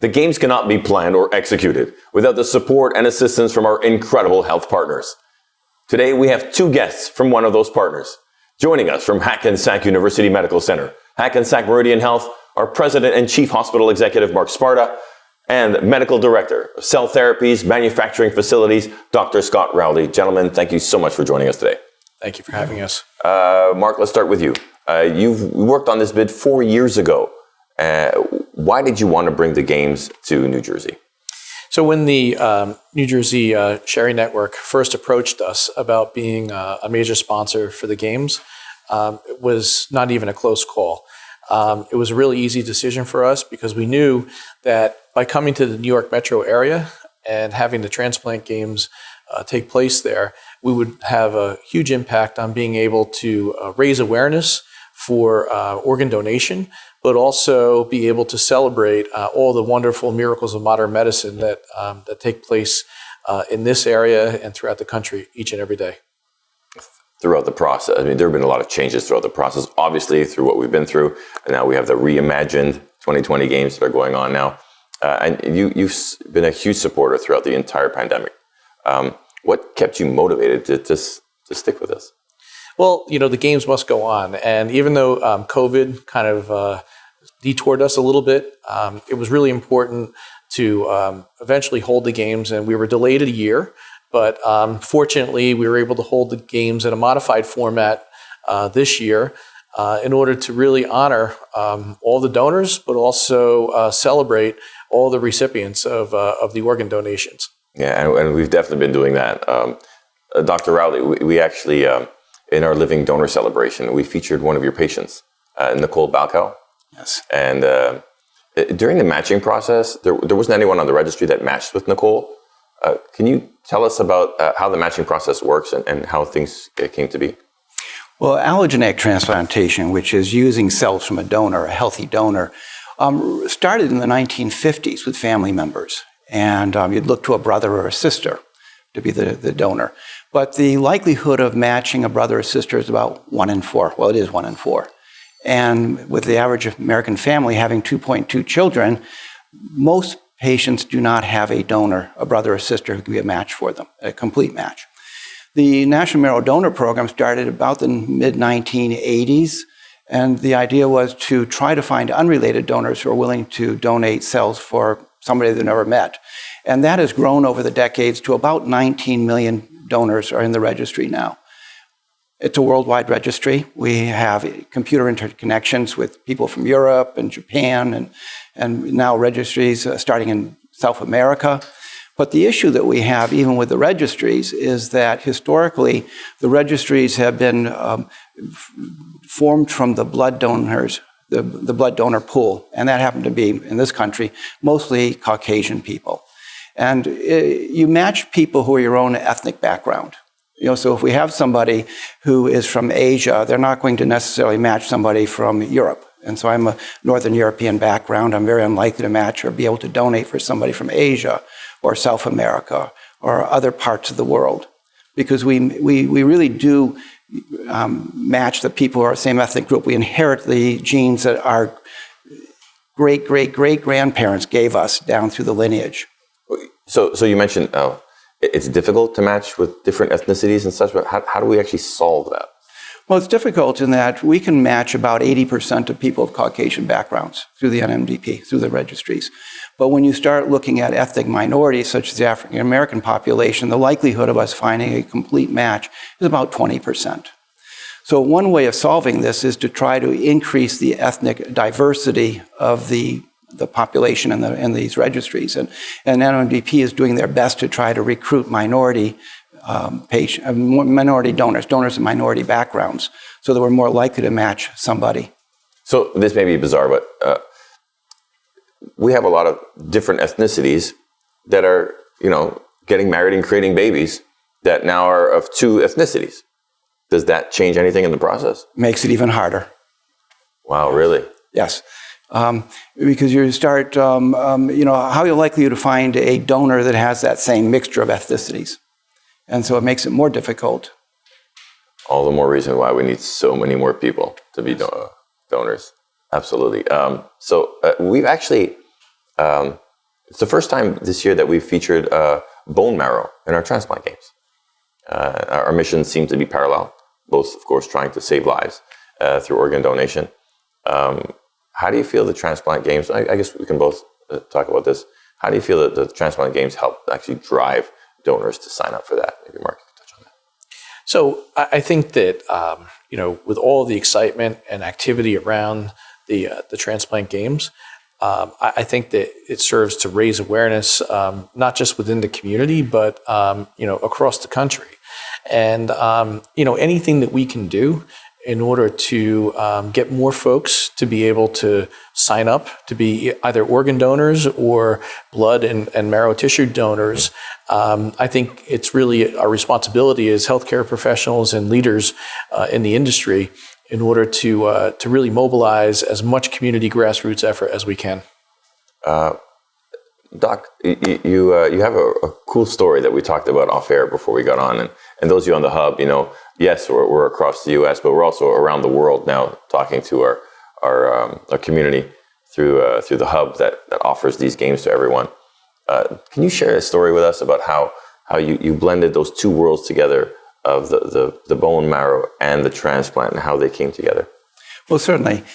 The games cannot be planned or executed without the support and assistance from our incredible health partners. Today, we have two guests from one of those partners. Joining us from Hackensack University Medical Center, Hackensack Meridian Health, our President and Chief Hospital Executive, Mark Sparta, and Medical Director of Cell Therapies Manufacturing Facilities, Dr. Scott Rowley. Gentlemen, thank you so much for joining us today. Thank you for having us. Mark, let's start with you. You've worked on this bid 4 years ago. Why did you want to bring the games to New Jersey? So when the New Jersey Sherry Network first approached us about being a major sponsor for the games, it was not even a close call. It was a really easy decision for us because we knew that by coming to the New York metro area and having the transplant games take place there, we would have a huge impact on being able to raise awareness for organ donation, but also be able to celebrate all the wonderful miracles of modern medicine that take place in this area and throughout the country each and every day. Throughout the process, I mean, there have been a lot of changes throughout the process, obviously through what we've been through, and now we have the reimagined 2020 games that are going on now. And you've been a huge supporter throughout the entire pandemic. What kept you motivated to stick with this? Well, you know, the games must go on. And even though COVID kind of detoured us a little bit, it was really important to eventually hold the games. And we were delayed a year. But fortunately, we were able to hold the games in a modified format this year in order to really honor all the donors, but also celebrate all the recipients of the organ donations. Yeah, and we've definitely been doing that. Dr. Rowley, we actually, in our Living Donor Celebration, we featured one of your patients, Nicole Balcow. Yes. And during the matching process, there wasn't anyone on the registry that matched with Nicole. Can you tell us about how the matching process works and how things came to be? Well, allogeneic transplantation, which is using cells from a donor, a healthy donor, started in the 1950s with family members. And you'd look to a brother or a sister to be the donor. But the likelihood of matching a brother or sister is about 1 in 4. Well, it is 1 in 4. And with the average American family having 2.2 children, most patients do not have a donor, a brother or sister who can be a match for them, a complete match. The National Marrow Donor Program started about the mid-1980s, and the idea was to try to find unrelated donors who are willing to donate cells for somebody they've never met. And that has grown over the decades to about 19 million donors are in the registry now. It's a worldwide registry. We have computer interconnections with people from Europe and Japan and now registries starting in South America. But the issue that we have, even with the registries, is that historically the registries have been formed from the blood donors, the blood donor pool. And that happened to be, in this country, mostly Caucasian people. And you match people who are your own ethnic background. You know, so if we have somebody who is from Asia, they're not going to necessarily match somebody from Europe. And so I'm a Northern European background. I'm very unlikely to match or be able to donate for somebody from Asia or South America or other parts of the world. Because we really do match the people who are the same ethnic group. We inherit the genes that our great-great-great-grandparents gave us down through the lineage. So you mentioned it's difficult to match with different ethnicities and such, but how do we actually solve that? Well, it's difficult in that we can match about 80% of people of Caucasian backgrounds through the NMDP, through the registries. But when you start looking at ethnic minorities, such as the African American population, the likelihood of us finding a complete match is about 20%. So one way of solving this is to try to increase the ethnic diversity of the population in these registries. And NMDP is doing their best to try to recruit minority donors of minority backgrounds, so that we're more likely to match somebody. So this may be bizarre, but we have a lot of different ethnicities that are, getting married and creating babies that now are of two ethnicities. Does that change anything in the process? Makes it even harder. Wow, really? Yes. Because you start, how are you likely to find a donor that has that same mixture of ethnicities? And so it makes it more difficult. All the more reason why we need so many more people to be donors. Absolutely. So we've actually It's the first time this year that we've featured bone marrow in our transplant games. Our missions seem to be parallel, both, of course, trying to save lives through organ donation. How do you feel the transplant games, I guess we can both talk about this, how do you feel that the transplant games help actually drive donors to sign up for that? Maybe Mark can touch on that. So I think that, with all the excitement and activity around the transplant games, I think that it serves to raise awareness, not just within the community, but, across the country. And, anything that we can do in order to get more folks to be able to sign up to be either organ donors or blood and marrow tissue donors, I think it's really our responsibility as healthcare professionals and leaders in the industry in order to really mobilize as much community grassroots effort as we can. Doc, you have a cool story that we talked about off air before we got on, and those of you on the hub, yes, we're across the U.S., but we're also around the world now, talking to our community through the hub that offers these games to everyone. Can you share a story with us about how you blended those two worlds together of the bone marrow and the transplant and how they came together? Well, certainly.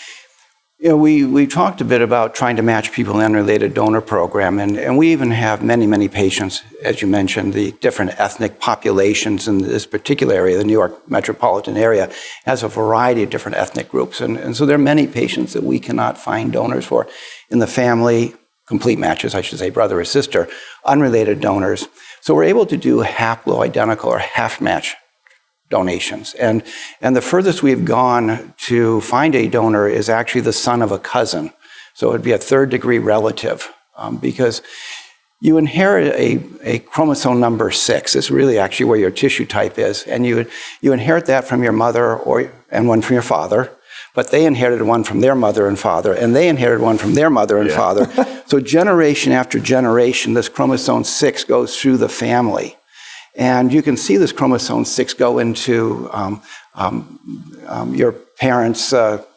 We talked a bit about trying to match people in the unrelated donor program, and we even have many, many patients, as you mentioned, the different ethnic populations in this particular area, the New York metropolitan area, has a variety of different ethnic groups. And so there are many patients that we cannot find donors for in the family, complete matches, I should say, brother or sister, unrelated donors. So we're able to do haploidentical or half-match donations. And the furthest we've gone to find a donor is actually the son of a cousin. So it would be a third-degree relative, because you inherit a chromosome number 6. It's really actually where your tissue type is. And you inherit that from your mother and one from your father. But they inherited one from their mother and father, and they inherited one from their mother and father. So generation after generation, this chromosome 6 goes through the family. And you can see this chromosome 6 go into your parents'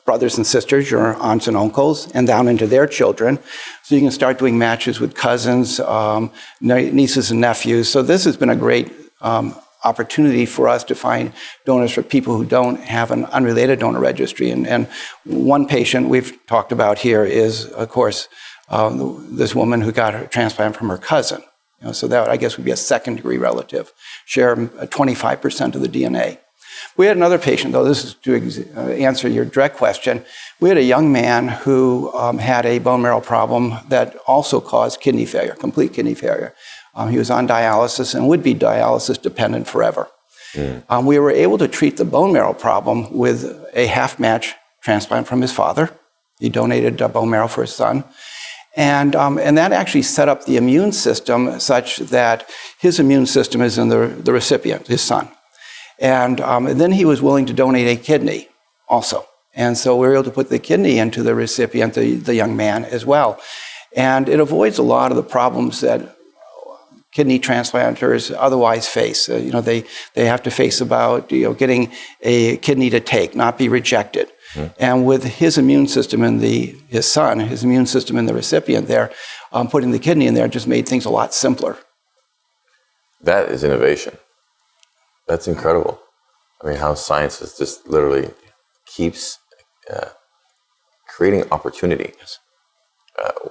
brothers and sisters, your aunts and uncles, and down into their children. So you can start doing matches with cousins, nieces and nephews. So this has been a great opportunity for us to find donors for people who don't have an unrelated donor registry. And one patient we've talked about here is, of course, this woman who got her transplant from her cousin. So that, I guess, would be a second-degree relative, share 25% of the DNA. We had another patient, though, this is to answer your direct question. We had a young man who had a bone marrow problem that also caused kidney failure, complete kidney failure. He was on dialysis and would be dialysis dependent forever. We were able to treat the bone marrow problem with a half-match transplant from his father. He donated bone marrow for his son. And that actually set up the immune system such that his immune system is in the recipient, his son. And then he was willing to donate a kidney also. And so we were able to put the kidney into the recipient, the young man, as well. And it avoids a lot of the problems that kidney transplanters otherwise face. They have to face about getting a kidney to take, not be rejected. And with his immune system in his immune system in the recipient there, putting the kidney in there just made things a lot simpler. That is innovation. That's incredible. I mean, how science is just literally keeps creating opportunity.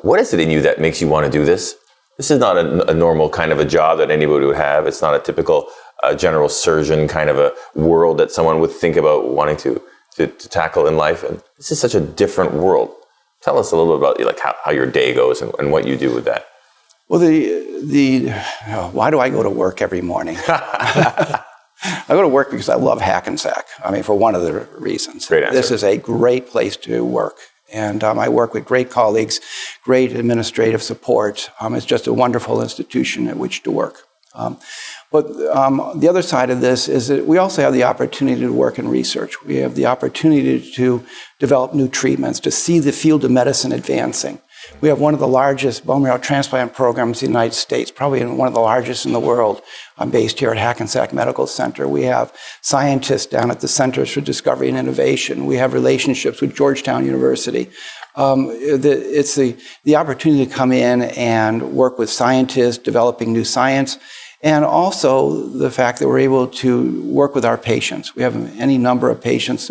What is it in you that makes you want to do this? This is not a normal kind of a job that anybody would have. It's not a typical general surgeon kind of a world that someone would think about wanting to tackle in life. And this is such a different world. Tell us a little bit about how your day goes and what you do with that. Well, why do I go to work every morning? I go to work because I love Hackensack. I mean, for one of the reasons. Great answer. This is a great place to work. And I work with great colleagues, great administrative support. It's just a wonderful institution at which to work. But the other side of this is that we also have the opportunity to work in research. We have the opportunity to develop new treatments, to see the field of medicine advancing. We have one of the largest bone marrow transplant programs in the United States, probably one of the largest in the world. I'm based here at Hackensack Medical Center. We have scientists down at the Centers for Discovery and Innovation. We have relationships with Georgetown University. It's the opportunity to come in and work with scientists, developing new science, and also the fact that we're able to work with our patients. We have any number of patients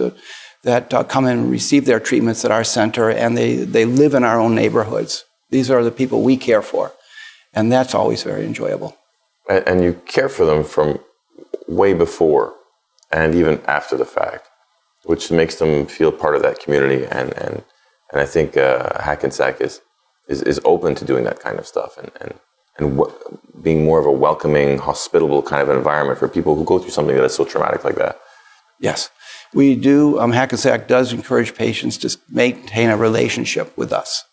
that come in and receive their treatments at our center, and they live in our own neighborhoods. These are the people we care for, and that's always very enjoyable. And you care for them from way before and even after the fact, which makes them feel part of that community. And I think Hackensack is open to doing that kind of stuff and being more of a welcoming, hospitable kind of environment for people who go through something that is so traumatic like that. Yes, we do. Hackensack does encourage patients to maintain a relationship with us.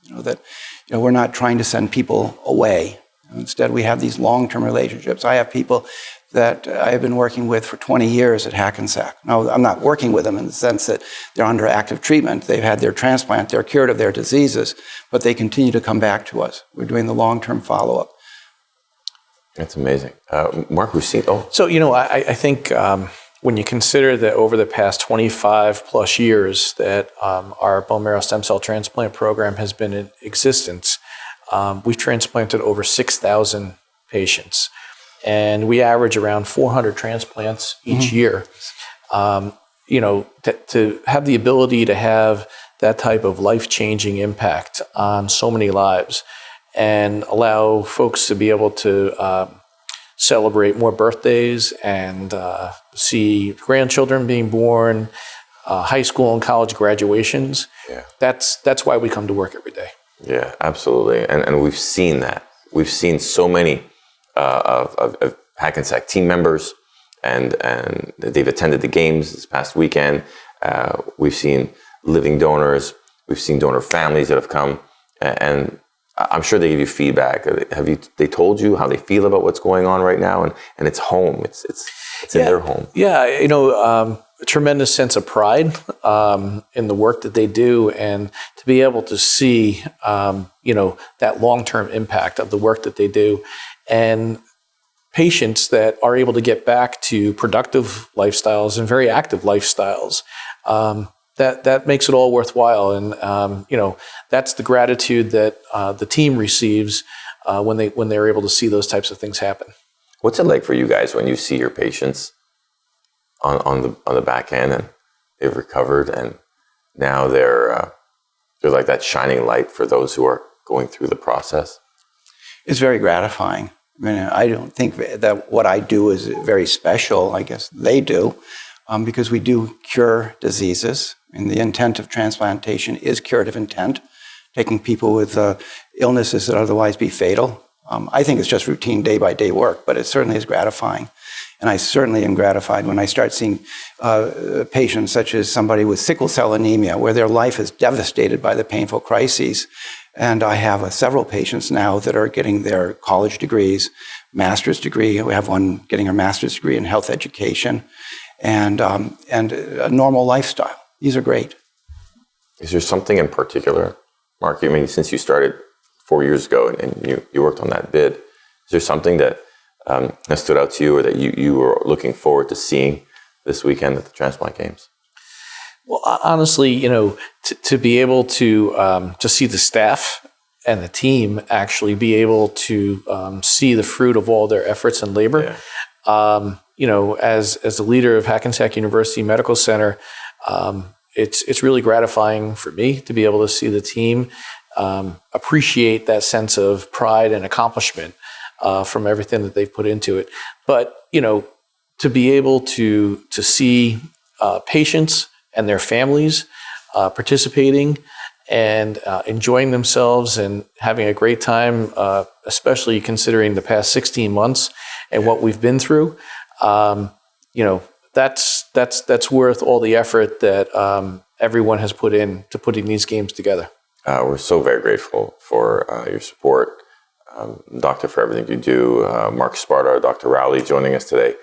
We're not trying to send people away. Instead, we have these long-term relationships. I have people that I have been working with for 20 years at Hackensack. Now, I'm not working with them in the sense that they're under active treatment. They've had their transplant, they're cured of their diseases, but they continue to come back to us. We're doing the long-term follow-up. That's amazing. Mark, we've seen... So, I think when you consider that over the past 25 plus years that our bone marrow stem cell transplant program has been in existence, we've transplanted over 6,000 patients, and we average around 400 transplants each year. To have the ability to have that type of life-changing impact on so many lives and allow folks to be able to celebrate more birthdays and see grandchildren being born, high school and college graduations. Yeah. That's why we come to work every day. Yeah, absolutely. And we've seen that. We've seen so many of Hackensack team members, and they've attended the games this past weekend. We've seen living donors. We've seen donor families that have come, and I'm sure they give you feedback. They told you how they feel about what's going on right now, and it's home. It's in their home. Yeah, a tremendous sense of pride in the work that they do, and to be able to see that long-term impact of the work that they do, and patients that are able to get back to productive lifestyles and very active lifestyles. That makes it all worthwhile, and that's the gratitude that the team receives when they're able to see those types of things happen. What's it like for you guys when you see your patients on the back end and they've recovered, and now they're like that shining light for those who are going through the process? It's very gratifying. I mean, I don't think that what I do is very special. I guess they do, because we do cure diseases. And the intent of transplantation is curative intent, taking people with illnesses that otherwise be fatal. I think it's just routine day-by-day work, but it certainly is gratifying. And I certainly am gratified when I start seeing patients such as somebody with sickle cell anemia, where their life is devastated by the painful crises. And I have several patients now that are getting their college degrees, master's degree. We have one getting her master's degree in health education, and a normal lifestyle. These are great. Is there something in particular, Mark? I mean, since you started 4 years ago and you worked on that bid, is there something that stood out to you, or that you were looking forward to seeing this weekend at the Transplant Games? Well, honestly, to be able to see the staff and the team actually be able to see the fruit of all their efforts and labor. Yeah. As the leader of Hackensack University Medical Center, it's really gratifying for me to be able to see the team appreciate that sense of pride and accomplishment from everything that they've put into it. But to be able to see patients and their families participating and enjoying themselves and having a great time, especially considering the past 16 months and what we've been through, that's worth all the effort that everyone has put in to putting these games together. We're so very grateful for your support, Doctor, for everything you do. Mark Sparta, Dr. Rowley joining us today.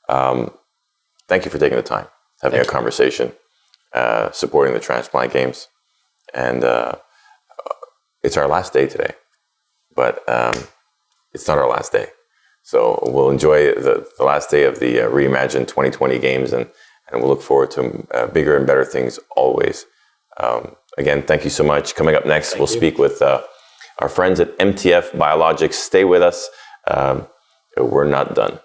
Thank you for taking the time, having a conversation, supporting the Transplant Games. And it's our last day today, but it's not our last day. So we'll enjoy the last day of the Reimagined 2020 Games, and we'll look forward to bigger and better things always. Again, thank you so much. Coming up next, we'll speak with our friends at MTF Biologics. Stay with us. We're not done.